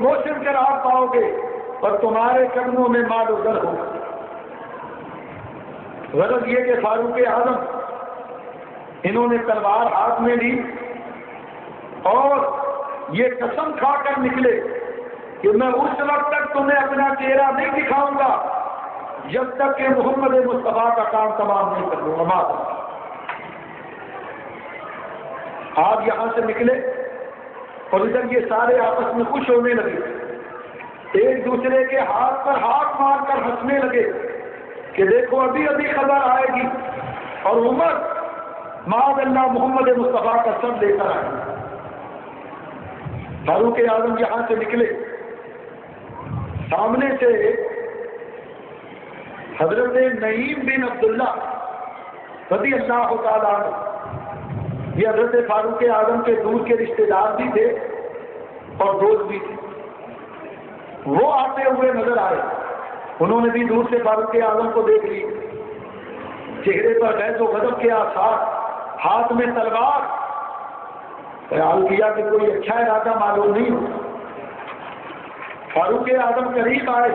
محسن قرار پاؤ گے اور تمہارے قدموں میں مال و زر ہوگا۔ غرض یہ کہ فاروق اعظم انہوں نے تلوار ہاتھ میں لی اور یہ قسم کھا کر نکلے کہ میں اس وقت تک تمہیں اپنا چہرہ نہیں دکھاؤں گا جب تک کہ محمد مصطفیٰ کا کام تمام نہیں کر لوں گا۔ آپ یہاں سے نکلے اور ادھر یہ سارے آپس میں خوش ہونے لگے، ایک دوسرے کے ہاتھ پر ہاتھ مار کر ہنسنے لگے کہ دیکھو ابھی ابھی خبر آئے گی اور عمر معاذ اللہ محمد مصطفیٰ کا سب لے کر آئے۔ فاروق اعظم یہاں سے نکلے، سامنے سے حضرت نعیم بن عبداللہ رضی اللہ تعالیٰ عنہ، یہ حضرت فاروق اعظم کے دور کے رشتے دار بھی تھے اور دوست بھی تھے، وہ آتے ہوئے نظر آئے۔ انہوں نے بھی دور سے فاروق اعظم کو دیکھ لی، چہرے پر غیظ و غضب کے آثار، ہاتھ میں تلوار، خیال کیا کہ کوئی اچھا ارادہ معلوم نہیں ہوتا۔ فاروق اعظم قریب آئے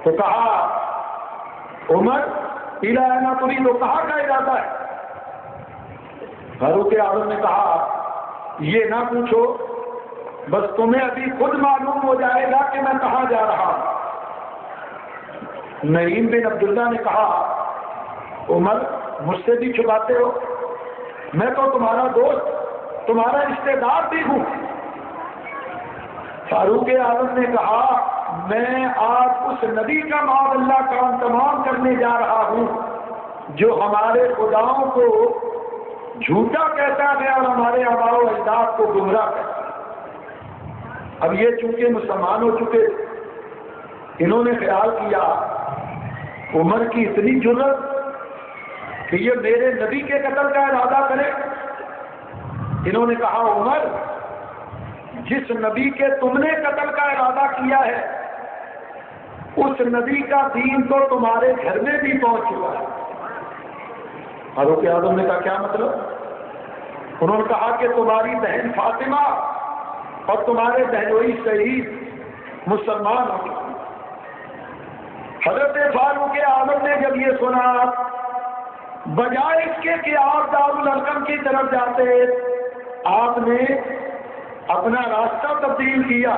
تو کہا عمر الہ تری، تو کہاں کا ارادہ ہے؟ فاروق اعظم نے کہا یہ نہ پوچھو، بس تمہیں ابھی خود معلوم ہو جائے گا کہ میں کہاں جا رہا ہوں۔ نعیم بن عبداللہ نے کہا عمر مجھ سے بھی چھپاتے ہو، میں تو تمہارا دوست، تمہارا رشتے دار بھی ہوں۔ فاروق اعظم نے کہا میں آج اس نبی کا معاذ اللہ کام تمام کرنے جا رہا ہوں جو ہمارے خداؤں کو جھوٹا کہتا ہے اور ہمارے آباء و اجداد کو گمراہ کہتا ہے۔ اب یہ چونکہ مسلمان ہو چکے، انہوں نے خیال کیا عمر کی اتنی جرأت کہ یہ میرے نبی کے قتل کا ارادہ کرے۔ انہوں نے کہا عمر جس نبی کے تم نے قتل کا ارادہ کیا ہے اس نبی کا دین تو تمہارے گھر میں بھی پہنچ چکا ہے۔ فاروق اعظم نے کہا کیا مطلب؟ انہوں نے کہا کہ تمہاری بہن فاطمہ اور تمہارے بہنوئی شہید مسلمان ہو چکے۔ حضرت فاروق اعظم نے جب یہ سنا، بجائے اس کے کہ آپ دارالارقم کی طرف جاتے، آپ نے اپنا راستہ تبدیل کیا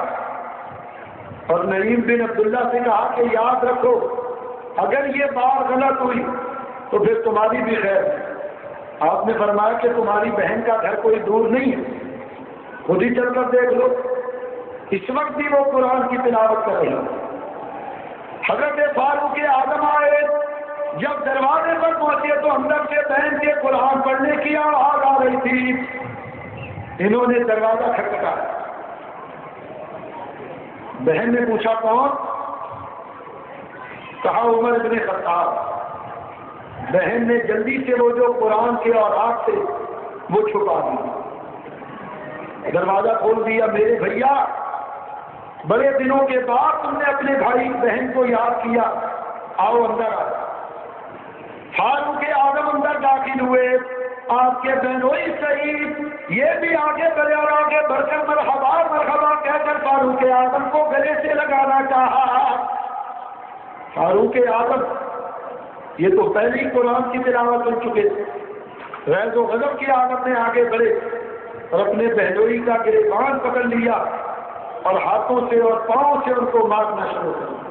اور نعیم بن عبداللہ سے کہا کہ یاد رکھو اگر یہ بات غلط ہوئی تو پھر تمہاری بھی خیر ہے۔ آپ نے فرمایا کہ تمہاری بہن کا گھر کوئی دور نہیں ہے، خود ہی چل کر دیکھ لو۔ اس وقت بھی وہ قرآن کی تلاوت کر رہی ہے۔ حضرت فاروق اعظم آئے، جب دروازے پر پہنچے تو اندر سے بہن کے قرآن پڑھنے کی آواز آ رہی تھی۔ انہوں نے دروازہ کھٹکھٹایا، بہن نے پوچھا کون؟ کہا عمر بن خطاب۔ بہن نے جلدی سے وہ جو قرآن کے اوراق تھے وہ چھپا دیا، دروازہ کھول دیا۔ میرے بھیا بڑے دنوں کے بعد تم نے اپنے بھائی بہن کو یاد کیا، آؤ اندر آؤ۔ فاروق اعظم اندر داخل ہوئے، آپ کے بہنوئی شہید یہ بھی آگے بڑھے اور آگے بڑھ کر مرحبا مرحبا کہہ کر فاروق اعظم کو گلے سے لگانا چاہا۔ فاروق اعظم یہ تو پہلے ہی قرآن کی تلاوت سن چکے تھے، غیظ و غضب کی حالت میں آگے بڑھے اور اپنے بہنوئی کا گریبان پکڑ لیا اور ہاتھوں سے اور پاؤں سے ان کو مارنا شروع کر دیا۔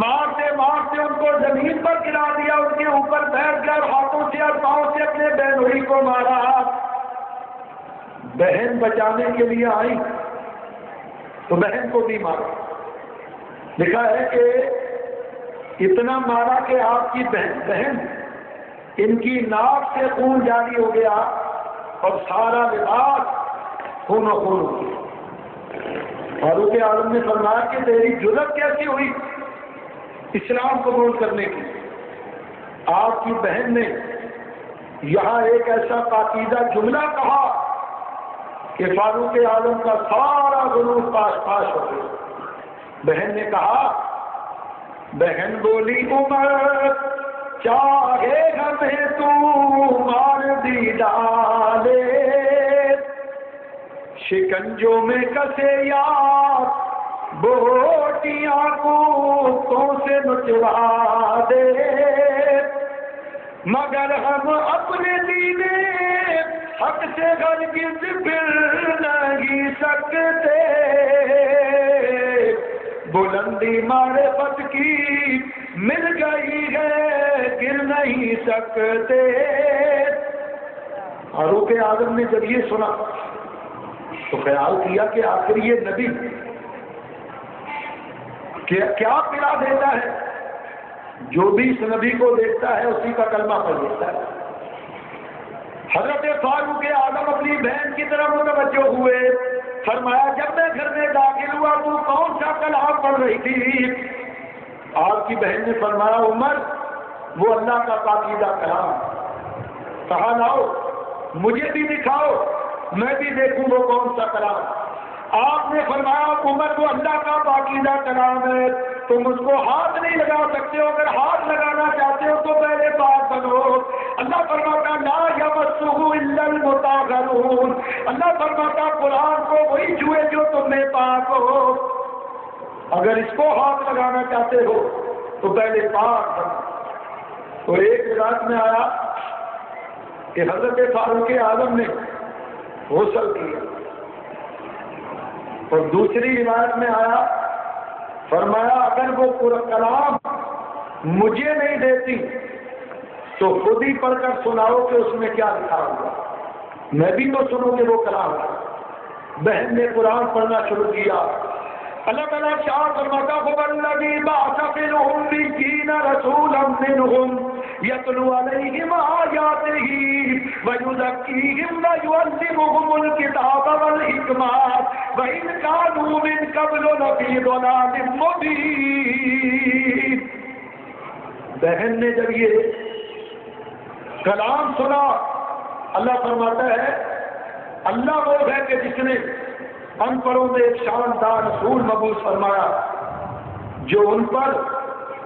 مارتے مارتے ان کو زمین پر گرا دیا، ان کے اوپر بیٹھ کر ہاتھوں سے اور پاؤں سے اپنے بہنوئی کو مارا۔ بہن بچانے کے لیے آئی تو بہن کو بھی مارا۔ لکھا ہے کہ اتنا مارا کہ آپ کی بہن ان کی ناک سے خون جاری ہو گیا اور سارا لباس خون و خون ہو گیا۔ فاروق اعظم نے فرمایا کہ تیری جرأت کیسی ہوئی اسلام قبول کرنے کی؟ آپ کی بہن نے یہاں ایک ایسا پاکیزہ جملہ کہا کہ فاروق اعظم کا سارا غرور پاش پاش ہو گیا۔ بہن نے کہا، بہن بولی عمر چاہے ہمیں تو مار دی ڈالے، شکنجوں میں کسے یار بوٹیاں کوتوں سے نچوا دے، مگر ہم اپنے دین حق سے ہرگز پھر نہیں سکتے، بلندی معرفت کی مل گئی ہے گر نہیں سکتے۔ فاروق اعظم نے جب یہ سنا تو خیال کیا کہ آخر یہ نبی کیا پلا دیتا ہے، جو بھی اس نبی کو دیکھتا ہے اسی کا کلمہ پڑھ لیتا ہے۔ حضرت فاروق اعظم اپنی بہن کی طرف متوجہ ہوئے، فرمایا جب میں گھر میں داخل ہوا تو کون سا کلام پڑھ رہی تھی؟ آپ کی بہن نے فرمایا عمر وہ اللہ کا پاکیزہ کلام۔ کہا لاؤ مجھے بھی دکھاؤ میں بھی دیکھوں وہ کون سا کلام۔ آپ نے فرمایا عمر وہ اللہ کا پاکیزہ کلام ہے، تم اس کو ہاتھ نہیں لگا سکتے ہو، اگر ہاتھ لگانا چاہتے ہو تو پہلے پاک بنو۔ اللہ فرماتا لا یمسہ الا المطہرون، اللہ فرماتا قرآن کو وہی چھوئے جو تم میں پاک ہو، اگر اس کو ہاتھ لگانا چاہتے ہو تو پہلے پاک بنو۔ تو ایک رات میں آیا کہ حضرت فاروق اعظم نے غسل کیا، اور دوسری روایت میں آیا فرمایا اگر وہ کلام مجھے نہیں دیتی تو خود ہی پڑھ کر سناؤ کہ اس میں کیا لکھا ہوا، میں بھی تو سنوں کہ وہ کلام ہے۔ بہن نے قرآن پڑھنا شروع کیا۔ اللہ تعالیٰ شاہ فرماتا والذی بعث فی الأمیین رسولا منہم یتلو علیہم آیاتہ ویزکیہم ویعلمہم الکتاب والحکمہ وإن کانوا من قبل لفی ضلال مبین۔ بہن نے جب یہ کلام سنا، اللہ فرماتا ہے اللہ وہ ہے کہ جس نے ان پڑھوں میں ایک شاندار رسول مبعوث فرمایا جو ان پر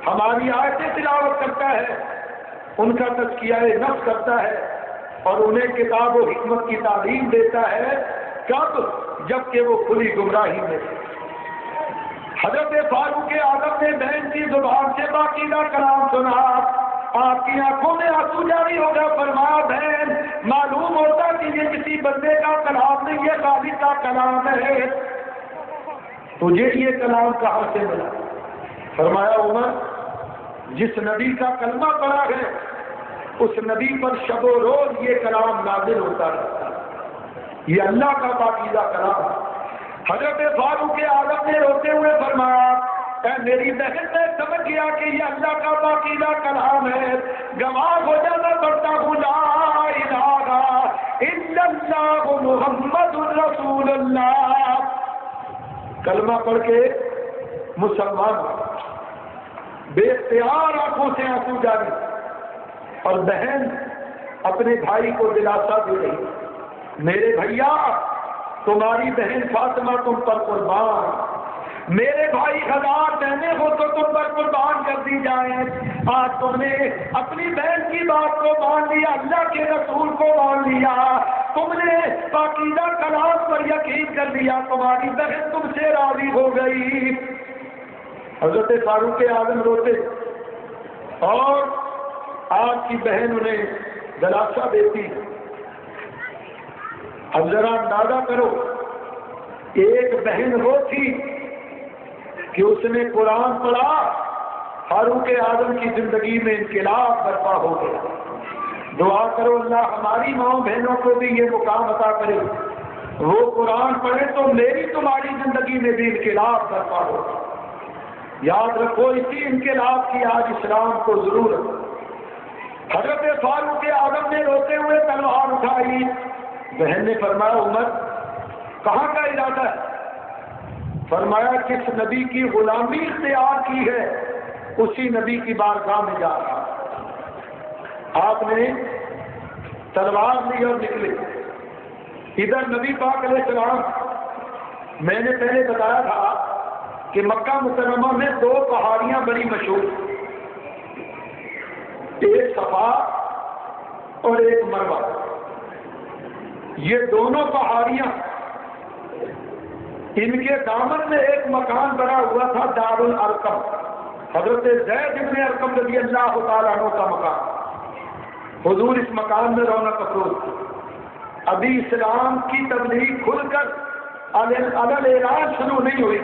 ہماری آیتیں تلاوت کرتا ہے، ان کا تزکیہ نفس کرتا ہے اور انہیں کتاب و حکمت کی تعلیم دیتا ہے۔ کب؟ جب کہ وہ کھلی گمراہی میں۔ حضرت فاروق اعظم نے بہن کی زبان سے پاکیزہ کلام سنا، آپ کی آنکھوں میں آنسو جاری ہو گیا۔ فرمایا بہن معلوم ہوتا کہ یہ کسی بندے کا کلام نہیں، یہ خالق کا کلام ہے، تجھے یہ کلام کہاں سے ملا؟ فرمایا عمر جس نبی کا کلمہ پڑا ہے اس نبی پر شب و روز یہ کلام نازل ہوتا رہتا ہے، یہ اللہ کا پاکیزہ کلام۔ حضرت فاروق اعظم نے روتے ہوئے فرمایا اے میری بہن میں سمجھ گیا کہ یہ اللہ کا پاکیزہ کلام ہے، گواہ ہو جانا پڑتا ہوں لا الہ الا اللہ محمد رسول اللہ۔ کلمہ پڑھ کے مسلمان بے اختیار آنکھوں سے آنسو جاری، اور بہن اپنے بھائی کو دلاسا دے رہی میرے بھیا تمہاری بہن فاطمہ تم پر قربان، میرے بھائی 1000 بہنیں ہو تو تم پر قربان کر دی جائیں، آج تم نے اپنی بہن کی بات کو مان لیا، اللہ کے رسول کو مان لیا، تم نے پاکیزہ کلام پر یقین کر لیا، تمہاری بہن تم سے راضی ہو گئی۔ حضرت فاروق اعظم روتے اور آپ کی بہن انہیں دلاسا دیتی۔ اب ذرا اندازہ کرو ایک بہن وہ تھی کہ اس نے قرآن پڑھا، فاروق اعظم کی زندگی میں انقلاب برپا ہو گیا۔ دعا کرو اللہ ہماری ماؤں بہنوں کو بھی یہ مقام عطا کرے، وہ قرآن پڑھے تو میری تمہاری زندگی میں بھی انقلاب برپا ہو۔ یاد رکھو اسی انقلاب کی آج اسلام کو ضرورت۔ حضرت فاروق اعظم نے روتے ہوئے تلوار اٹھائی، بہن نے فرمایا عمر کہاں کا ارادہ ہے؟ فرمایا کس نبی کی غلامی اختیار کی ہے اسی نبی کی بارگاہ میں جا رہا۔ آپ نے تلوار لی اور نکلے۔ ادھر نبی پاک علیہ السلام، میں نے پہلے بتایا تھا کہ مکہ مکرمہ میں 2 پہاڑیاں بڑی مشہور، ایک صفا اور ایک مروہ۔ یہ دونوں پہاڑیاں ان کے دامن میں ایک مکان بنا ہوا تھا، دار الارقم، حضرت زید بن ارقم رضی اللہ تعالیٰ عنہ کا مکان۔ حضور اس مکان میں رونق افروز تھی۔ ابھی اسلام کی تبلیغ کھل کر اعلان شروع نہیں ہوئی۔